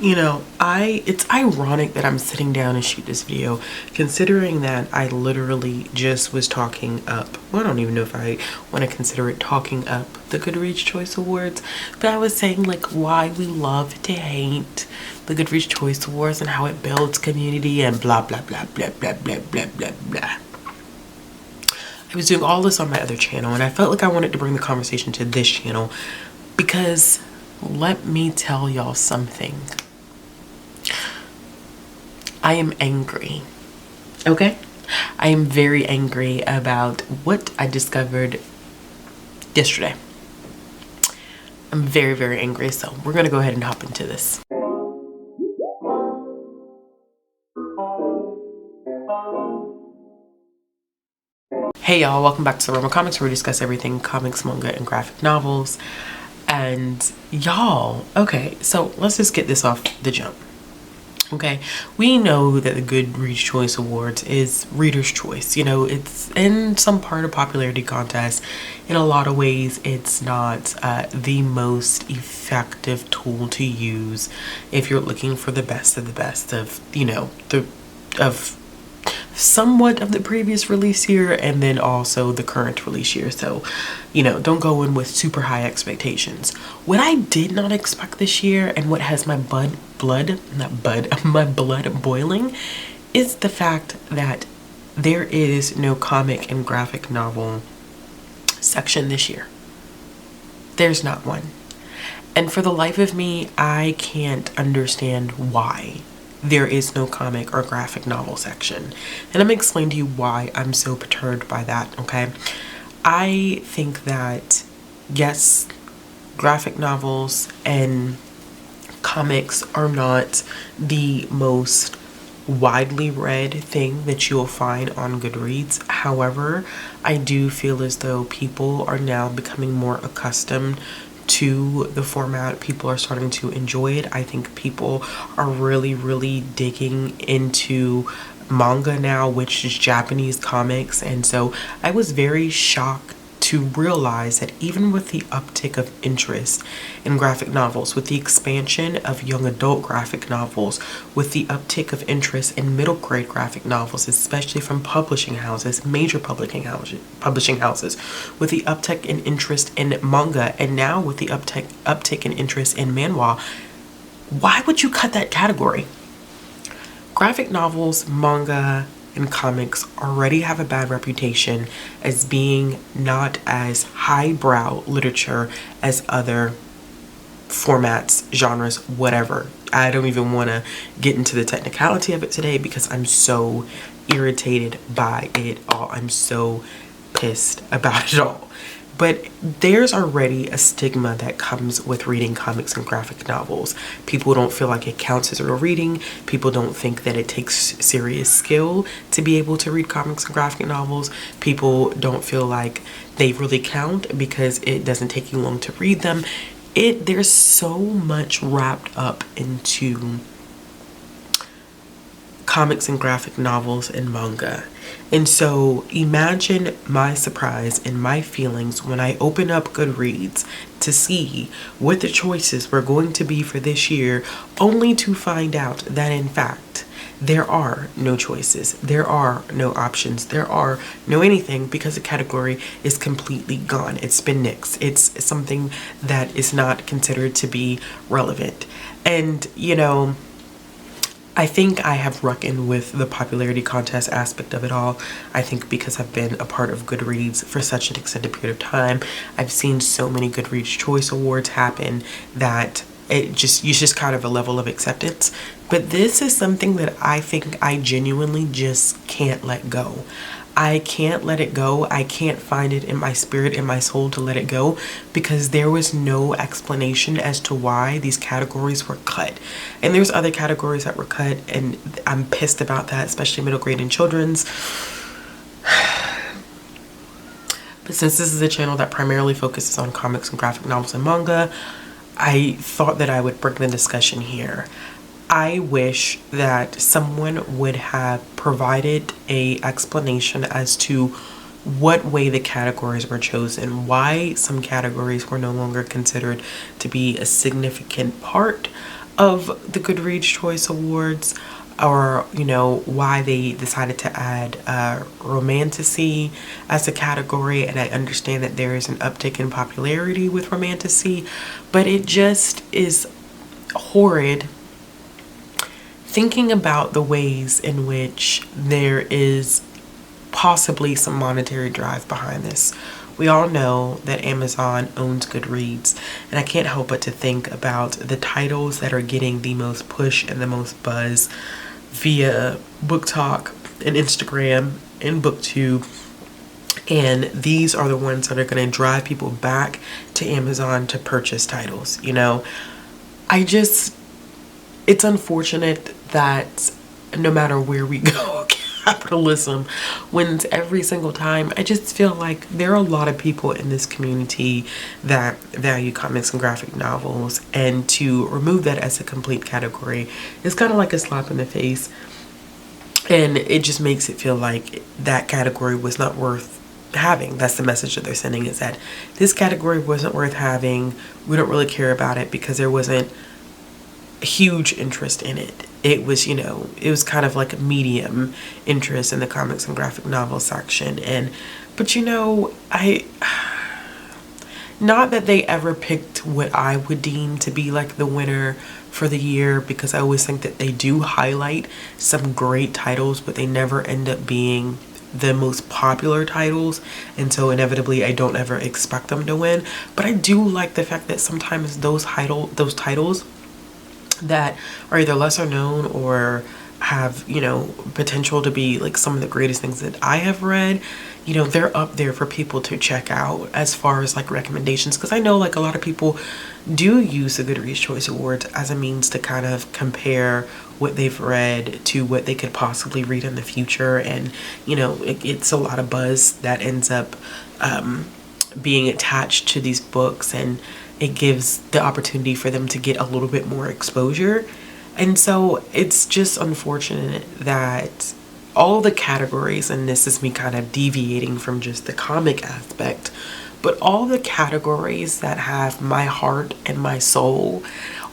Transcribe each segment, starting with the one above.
You know, it's ironic that I'm sitting down and shoot this video, considering that I literally just was talking up. Well, I don't even know if I want to consider it talking up the Goodreads Choice Awards, but I was saying like why we love to hate the Goodreads Choice Awards and how it builds community and blah blah blah blah blah blah blah blah blah. I was doing all this on my other channel, and I felt like I wanted to bring the conversation to this channel because let me tell y'all something. I am angry, okay? I am very angry about what I discovered yesterday. I'm very, very angry, so we're gonna go ahead and hop into this. Hey y'all, welcome back to the Realm of Comics, where we discuss everything comics, manga, and graphic novels. And y'all, okay, so let's just get this off the jump. Okay, we know that the Goodreads Choice Awards is reader's choice. You know, it's in some part a popularity contest. In a lot of ways, it's not the most effective tool to use if you're looking for the best of, you know, of somewhat of the previous release year and then also the current release year. So, you know, don't go in with super high expectations. What I did not expect this year, and what has my blood boiling, is the fact that there is no comic and graphic novel section this year. There's not one. And for the life of me, I can't understand why there is no comic or graphic novel section. And I'm gonna explain to you why I'm so perturbed by that, okay? I think that, yes, graphic novels and comics are not the most widely read thing that you'll find on Goodreads. However, I do feel as though people are now becoming more accustomed to the format. People are starting to enjoy it. I think people are really digging into manga now, which is Japanese comics. And so I was very shocked to realize that even with the uptick of interest in graphic novels, with the expansion of young adult graphic novels, with the uptick of interest in middle grade graphic novels, especially from publishing houses, major publishing houses, with the uptick in interest in manga, and now with the uptick in interest in manhwa, why would you cut that category? Graphic novels, manga, and comics already have a bad reputation as being not as highbrow literature as other formats, genres, whatever. I don't even want to get into the technicality of it today because I'm so irritated by it all. I'm so pissed about it all. But there's already a stigma that comes with reading comics and graphic novels. People don't feel like it counts as real reading. People don't think that it takes serious skill to be able to read comics and graphic novels. People don't feel like they really count because it doesn't take you long to read them. There's so much wrapped up into comics and graphic novels and manga. And so imagine my surprise and my feelings when I open up Goodreads to see what the choices were going to be for this year, only to find out that in fact there are no choices, there are no options, there are no anything, because the category is completely gone. It's been nixed. It's something that is not considered to be relevant. And you know, I think I have reckoned with the popularity contest aspect of it all. I think because I've been a part of Goodreads for such an extended period of time, I've seen so many Goodreads Choice Awards happen that you just kind of a level of acceptance. But this is something that I think I genuinely just can't let go. I can't let it go. I can't find it in my spirit, in my soul to let it go, because there was no explanation as to why these categories were cut. And there's other categories that were cut, and I'm pissed about that, especially middle grade and children's. But since this is a channel that primarily focuses on comics and graphic novels and manga, I thought that I would bring the discussion here. I wish that someone would have provided a explanation as to what way the categories were chosen, why some categories were no longer considered to be a significant part of the Goodreads Choice Awards, or you know, why they decided to add romantasy as a category. And I understand that there is an uptick in popularity with romantasy, but it just is horrid thinking about the ways in which there is possibly some monetary drive behind this. We all know that Amazon owns Goodreads, and I can't help but to think about the titles that are getting the most push and the most buzz via Book Talk and Instagram and BookTube. And these are the ones that are going to drive people back to Amazon to purchase titles. You know, it's unfortunate that no matter where we go, capitalism wins every single time. I just feel like there are a lot of people in this community that value comics and graphic novels, and to remove that as a complete category is kind of like a slap in the face. And it just makes it feel like that category was not worth having. That's the message that they're sending, is that this category wasn't worth having. We don't really care about it because there wasn't huge interest in it. It was, you know, it was kind of like a medium interest in the comics and graphic novel section. But you know, not that they ever picked what I would deem to be like the winner for the year, because I always think that they do highlight some great titles, but they never end up being the most popular titles, and so inevitably I don't ever expect them to win. But I do like the fact that sometimes those titles that are either lesser known or have, you know, potential to be like some of the greatest things that I have read, you know, they're up there for people to check out as far as like recommendations. Because I know like a lot of people do use the Goodreads Choice Awards as a means to kind of compare what they've read to what they could possibly read in the future. And, you know, it's a lot of buzz that ends up being attached to these books, and it gives the opportunity for them to get a little bit more exposure. And so it's just unfortunate that all the categories, and this is me kind of deviating from just the comic aspect, but all the categories that have my heart and my soul,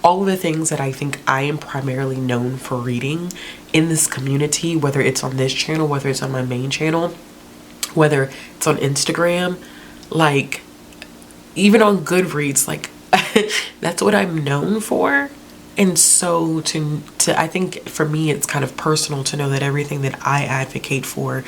all the things that I think I am primarily known for reading in this community, whether it's on this channel, whether it's on my main channel, whether it's on Instagram, like even on Goodreads, like that's what I'm known for. And so to I think for me it's kind of personal to know that everything that I advocate for,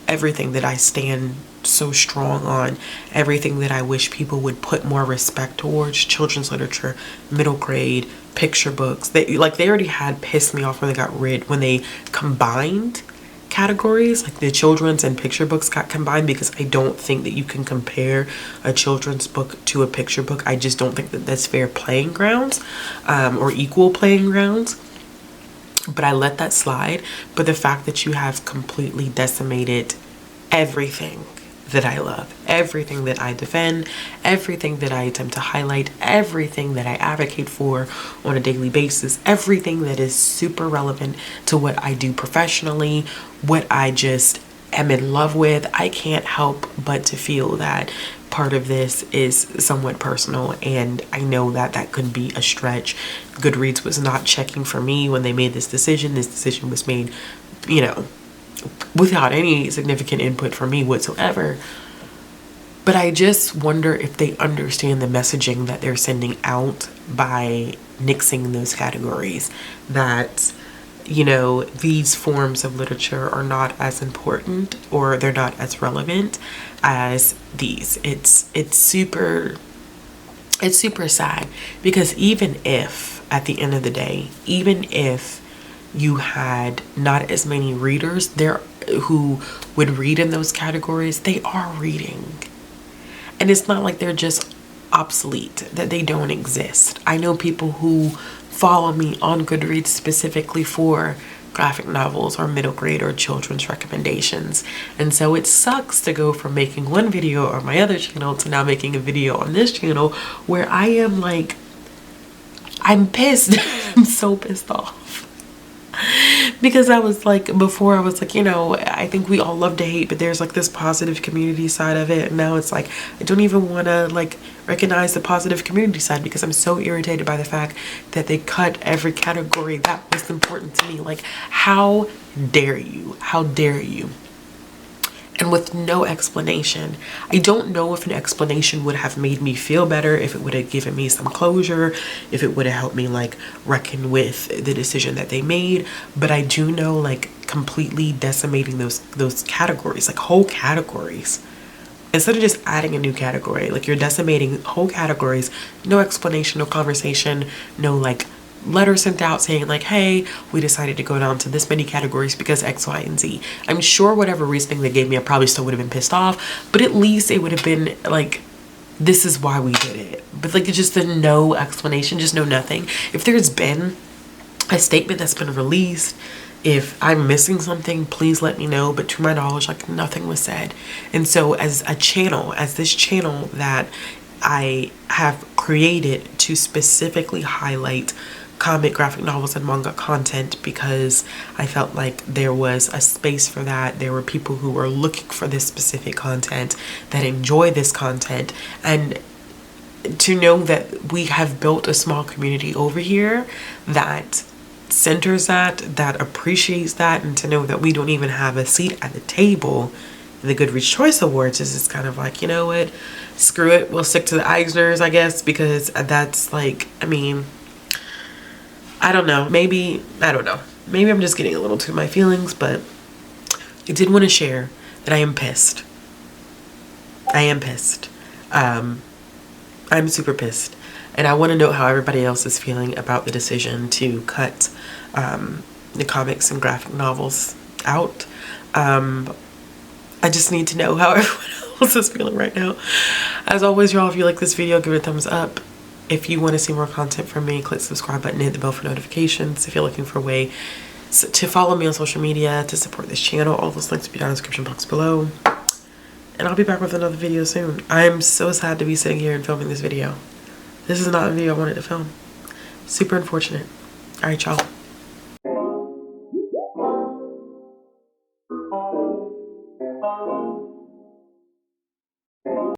everything that I stand so strong on, everything that I wish people would put more respect towards, children's literature, middle grade, picture books, they already had pissed me off when they combined categories, like the children's and picture books got combined, because I don't think that you can compare a children's book to a picture book. I just don't think that that's fair playing grounds, or equal playing grounds. But I let that slide. But the fact that you have completely decimated everything that I love, everything that I defend, everything that I attempt to highlight, everything that I advocate for on a daily basis, everything that is super relevant to what I do professionally, what I just am in love with, I can't help but to feel that part of this is somewhat personal. And I know that that could be a stretch. Goodreads was not checking for me when they made this decision. This decision was made, you know, without any significant input from me whatsoever. But I just wonder if they understand the messaging that they're sending out by nixing those categories, that, you know, these forms of literature are not as important, or they're not as relevant as these. It's super sad, because even if at the end of the day, even if you had not as many readers there who would read in those categories, they are reading. And it's not like they're just obsolete, that they don't exist. I know people who follow me on Goodreads specifically for graphic novels or middle grade or children's recommendations. And so it sucks to go from making one video on my other channel to now making a video on this channel where I am like, I'm pissed. I'm so pissed off. Because I was like, before I was like, you know, I think we all love to hate, but there's like this positive community side of it. And now it's like, I don't even want to like recognize the positive community side because I'm so irritated by the fact that they cut every category that was important to me. Like, how dare you? How dare you? And with no explanation. I don't know if an explanation would have made me feel better, if it would have given me some closure, if it would have helped me like reckon with the decision that they made. But I do know, like, completely decimating those categories, like whole categories. Instead of just adding a new category, like, you're decimating whole categories, no explanation, no conversation, no like letter sent out saying like, hey, we decided to go down to this many categories because X, Y, and Z. I'm sure whatever reasoning they gave me, I probably still would have been pissed off, but at least it would have been like, this is why we did it. But like, it's just the no explanation, just no nothing. If there's been a statement that's been released, if I'm missing something, please let me know. But to my knowledge, like, nothing was said. And so as a channel, as this channel that I have created to specifically highlight comic, graphic novels, and manga content, because I felt like there was a space for that. There were people who were looking for this specific content, that enjoy this content, and to know that we have built a small community over here that centers that appreciates that, and to know that we don't even have a seat at the table. The Goodreads Choice Awards is just kind of like, you know what, screw it, we'll stick to the Eisners, I guess, because that's like, I mean, I don't know, maybe, I don't know, maybe I'm just getting a little to my feelings, but I did want to share that I am pissed. I am pissed. I'm super pissed. And I want to know how everybody else is feeling about the decision to cut the comics and graphic novels out. I just need to know how everyone else is feeling right now. As always, y'all, if you like this video, give it a thumbs up. If you want to see more content from me, click the subscribe button, hit the bell for notifications. If you're looking for a way to follow me on social media, to support this channel, all those links will be down in the description box below. And I'll be back with another video soon. I'm so sad to be sitting here and filming this video. This is not a video I wanted to film. Super unfortunate. All right, y'all.